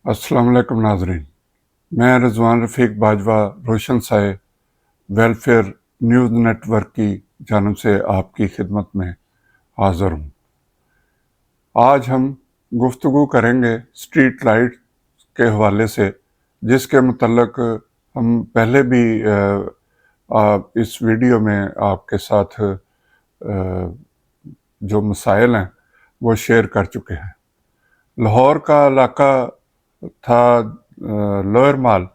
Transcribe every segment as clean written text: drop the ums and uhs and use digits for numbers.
अस्सलाम वालेकुम नाजरीन। मैं रज़वान रफ़ीक बाजवा रोशन साए वेलफेयर न्यूज़ नेटवर्क की जानब से आपकी खिदमत में हाज़िर हूँ। आज हम गुफ्तगू करेंगे स्ट्रीट लाइट के हवाले से, जिसके मुतल्लक हम पहले भी इस वीडियो में आपके साथ जो मसाइल हैं वो शेयर कर चुके हैं। लाहौर का इलाका था लोअर माल,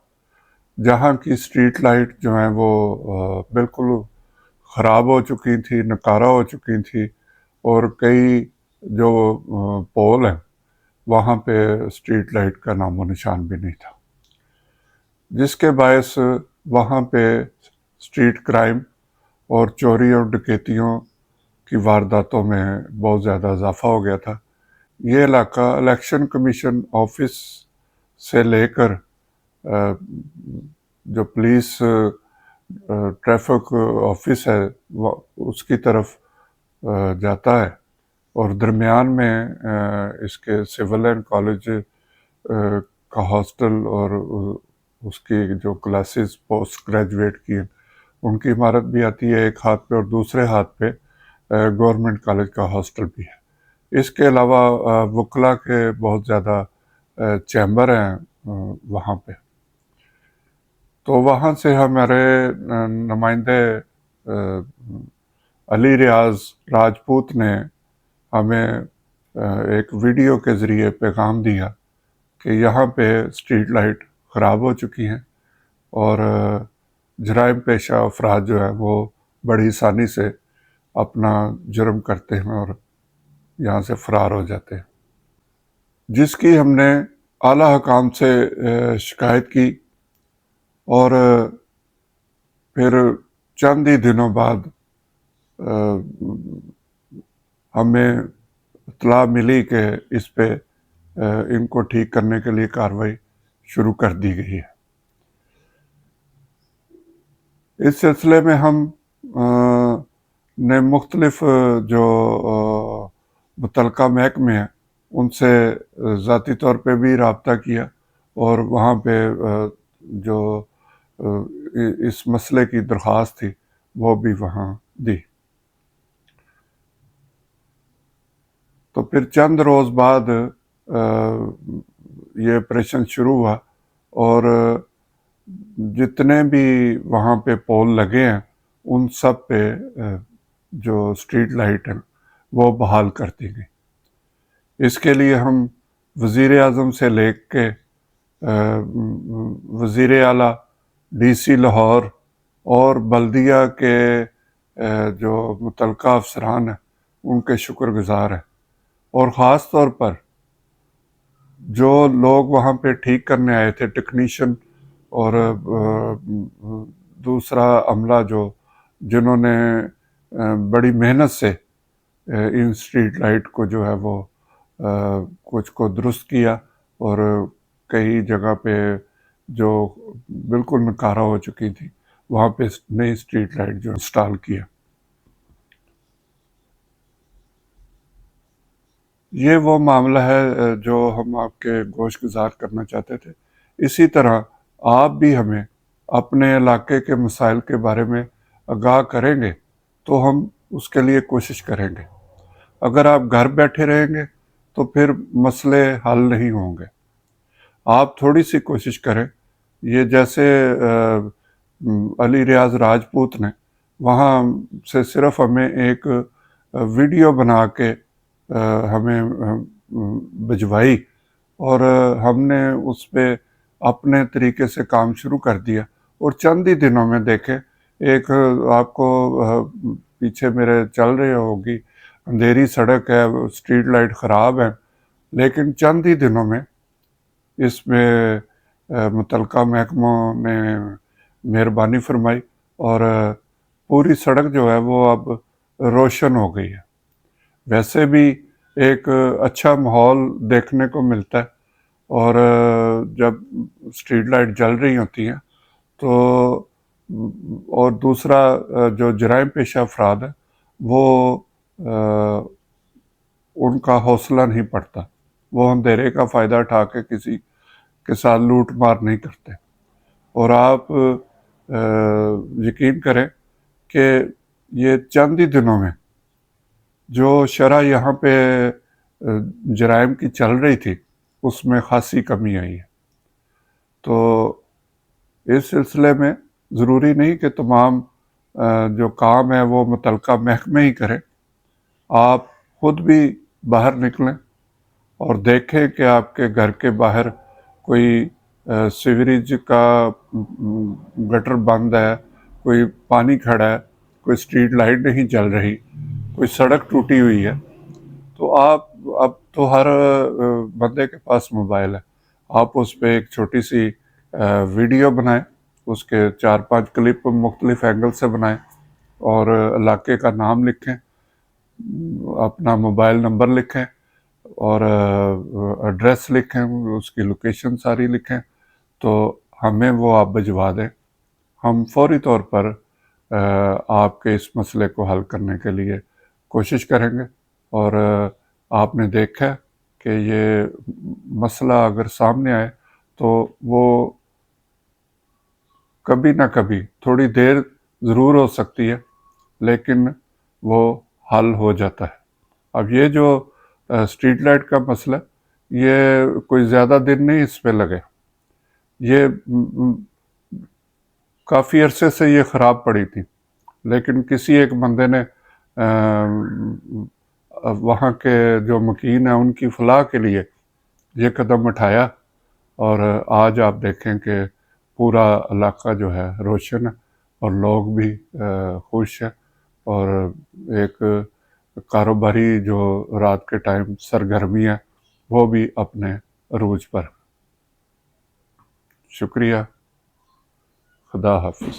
जहाँ की स्ट्रीट लाइट जो हैं वो बिल्कुल ख़राब हो चुकी थी, नकारा हो चुकी थी, और कई जो पोल हैं वहाँ पे स्ट्रीट लाइट का नामो निशान भी नहीं था, जिसके बायस वहाँ पे स्ट्रीट क्राइम और चोरी और डकैतियों की वारदातों में बहुत ज़्यादा इजाफा हो गया था। ये इलाका इलेक्शन कमीशन ऑफिस से लेकर जो पुलिस ट्रैफिक ऑफिस है उसकी तरफ जाता है, और दरमियान में इसके सिविलियन कॉलेज का हॉस्टल और उसकी जो क्लासेस पोस्ट ग्रेजुएट की हैं उनकी इमारत भी आती है एक हाथ पे, और दूसरे हाथ पे गवर्नमेंट कॉलेज का हॉस्टल भी है। इसके अलावा वकला के बहुत ज़्यादा चैम्बर हैं वहाँ पे। तो वहाँ से हमारे नुमाइंदे अली रियाज राजपूत ने हमें एक वीडियो के ज़रिए पैगाम दिया कि यहाँ पे स्ट्रीट लाइट ख़राब हो चुकी हैं और जराइम पेशा अफराद जो है वो बड़ी आसानी से अपना जुर्म करते हैं और यहाँ से फ़रार हो जाते हैं, जिसकी हमने आला हकाम से शिकायत की। और फिर चंद ही दिनों बाद हमें इत्तला मिली कि इस पे इनको ठीक करने के लिए कार्रवाई शुरू कर दी गई है। इस सिलसिले में हम ने मुख्तलिफ जो मुतलका महकमे हैं उनसे ज़ाती तौर पे भी रब्ता किया, और वहाँ पे जो इस मसले की दरख्वास्त थी वो भी वहाँ दी। तो फिर चंद रोज़ बाद ये ऑपरेशन शुरू हुआ, और जितने भी वहाँ पे पोल लगे हैं उन सब पे जो स्ट्रीट लाइट है वो बहाल कर दी गई। इसके लिए हम वज़ीर आज़म से लेके वज़ीर आला, DC लाहौर और बल्दिया के जो मुतलका अफसरान हैं उनके शुक्रगुज़ार हैं, और ख़ास तौर पर जो लोग वहाँ पे ठीक करने आए थे, टेक्नीशियन और दूसरा अमला जिन्होंने बड़ी मेहनत से इन स्ट्रीट लाइट को जो है वो कुछ को दुरुस्त किया, और कई जगह पे जो बिल्कुल नकारा हो चुकी थी वहाँ पे नई स्ट्रीट लाइट जो इंस्टॉल किया। ये वो मामला है जो हम आपके गोश गुजार करना चाहते थे। इसी तरह आप भी हमें अपने इलाके के मसाइल के बारे में आगाह करेंगे तो हम उसके लिए कोशिश करेंगे। अगर आप घर बैठे रहेंगे तो फिर मसले हल नहीं होंगे। आप थोड़ी सी कोशिश करें, ये जैसे अली रियाज राजपूत ने वहाँ से सिर्फ हमें एक वीडियो बना के हमें भिजवाई, और हमने उस पे अपने तरीके से काम शुरू कर दिया, और चंद ही दिनों में देखें एक आपको पीछे मेरे चल रही होगी, अंधेरी सड़क है, स्ट्रीट लाइट ख़राब है, लेकिन चंद ही दिनों में इसमें मुतलका महकमों ने मेहरबानी फरमाई और पूरी सड़क जो है वो अब रोशन हो गई है। वैसे भी एक अच्छा माहौल देखने को मिलता है, और जब स्ट्रीट लाइट जल रही होती हैं तो और दूसरा जो जराइम पेशा अफराद है वो उनका हौसला नहीं पड़ता, वो अंधेरे का फ़ायदा उठा के किसी کے ساتھ لوٹ مار نہیں کرتے. اور آپ یقین کریں کہ یہ چند ہی دنوں میں جو شرح یہاں پہ جرائم کی چل رہی تھی اس میں خاصی کمی آئی ہے. تو اس سلسلے میں ضروری نہیں کہ تمام جو کام ہے وہ متعلقہ محکمے ہی کریں. آپ خود بھی باہر نکلیں اور دیکھیں کہ آپ کے گھر کے باہر کوئی سیوریج کا گٹر بند ہے، کوئی پانی کھڑا ہے، کوئی اسٹریٹ لائٹ نہیں چل رہی، کوئی سڑک ٹوٹی ہوئی ہے. تو آپ اب تو ہر بندے کے پاس موبائل ہے، آپ اس پہ ایک چھوٹی سی ویڈیو بنائیں، اس کے 4-5 کلپ مختلف اینگل سے بنائیں اور علاقے کا نام لکھیں، اپنا موبائل نمبر لکھیں اور ایڈریس لکھیں، اس کی لوکیشن ساری لکھیں. تو ہمیں وہ آپ بھجوا دیں، ہم فوری طور پر آپ کے اس مسئلے کو حل کرنے کے لیے کوشش کریں گے. اور آپ نے دیکھا کہ یہ مسئلہ اگر سامنے آئے تو وہ کبھی نہ کبھی تھوڑی دیر ضرور ہو سکتی ہے لیکن وہ حل ہو جاتا ہے. اب یہ جو اسٹریٹ لائٹ کا مسئلہ، یہ کوئی زیادہ دن نہیں اس پہ لگے، یہ کافی عرصے سے یہ خراب پڑی تھی، لیکن کسی ایک بندے نے وہاں کے جو مکین ہیں ان کی فلاح کے لیے یہ قدم اٹھایا اور آج آپ دیکھیں کہ پورا علاقہ جو ہے روشن ہے اور لوگ بھی خوش ہیں اور ایک کاروباری جو رات کے ٹائم سرگرمی ہے وہ بھی اپنے عروج پر. شکریہ. خدا حافظ.